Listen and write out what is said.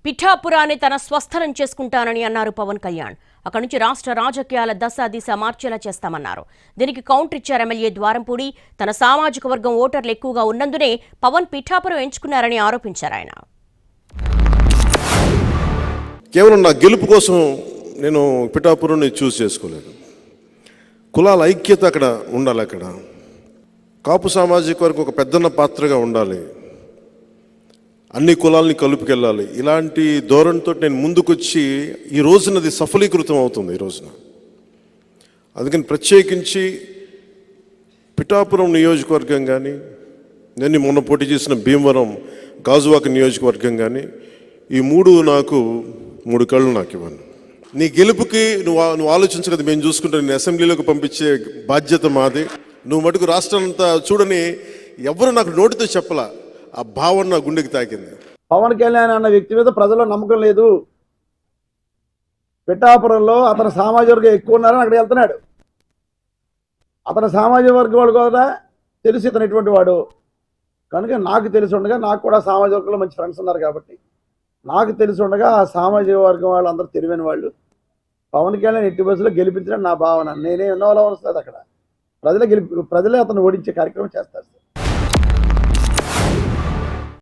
పిఠాపురాన్ని తన స్వస్థలం చేసుకుంటానని అన్నారు పవన్ కళ్యాణ్. అక్కడి నుంచి రాష్ట్ర రాజకీయాల దిశ మార్చేలా చేస్తామన్నారు. దీనికి కౌంటర్ ఇచ్చారు ఎమ్మెల్యే ద్వారంపూడి. తన సామాజిక వర్గం ఓటర్లు ఎక్కువగా ఉన్నందునే పవన్ పిఠాపురం ఎంచుకున్నారని ఆరోపించారు ఆయన. కేవలం నా గెలుపు కోసం నేను పిఠాపురం చూస్ చేసుకోలేదు. కులాల ఐక్యత అక్కడ ఉండాలి. అక్కడ కాపు సామాజిక వర్గం ఒక పెద్దన్న పాత్రగా ఉండాలి. అన్ని కులాలని కలుపుకెళ్ళాలి. ఇలాంటి ధోరణితో నేను ముందుకొచ్చి ఈ రోజునది సఫలీకృతం అవుతుంది. ఈ రోజున అందుకని ప్రత్యేకించి పిఠాపురం నియోజకవర్గం కానీ, నేను మొన్న పోటీ చేసిన భీమవరం గాజువాక నియోజకవర్గం కానీ, ఈ నాకు మూడు కళ్ళు నాకు ఇవ్వను. నీ గెలుపుకి నువ్వు ఆలోచించగలదు. మేము చూసుకుంటాం. నేను అసెంబ్లీలోకి పంపించే బాధ్యత మాది. నువ్వు మటుకు రాష్ట్రం అంతా చూడని ఎవరు నాకు నోటితో చెప్పలా. ఆ భావన నా గుండెకి తాకింది. పవన్ కళ్యాణ్ అన్న వ్యక్తి మీద ప్రజల్లో నమ్మకం లేదు. పిఠాపురంలో అతని సామాజిక వర్గం ఎక్కువ ఉన్నారని అక్కడ వెళ్తున్నాడు. అతని సామాజిక వర్గం వాడు కూడా తెలిసి ఇతను ఎటువంటి వాడు కనుక నాకు తెలిసి ఉండగా, నాకు కూడా సామాజిక వర్గంలో మంచి ఫ్రెండ్స్ ఉన్నారు కాబట్టి నాకు తెలిసి ఉండగా ఆ సామాజిక వర్గం వాళ్ళు అందరూ తెలివైన వాళ్ళు. పవన్ కళ్యాణ్ ఎట్టి బస్సులో గెలిపించడం నా భావన. నేనే ఎన్నో వస్తుంది అక్కడ. ప్రజలే అతను ఓడించే కార్యక్రమం చేస్తారు.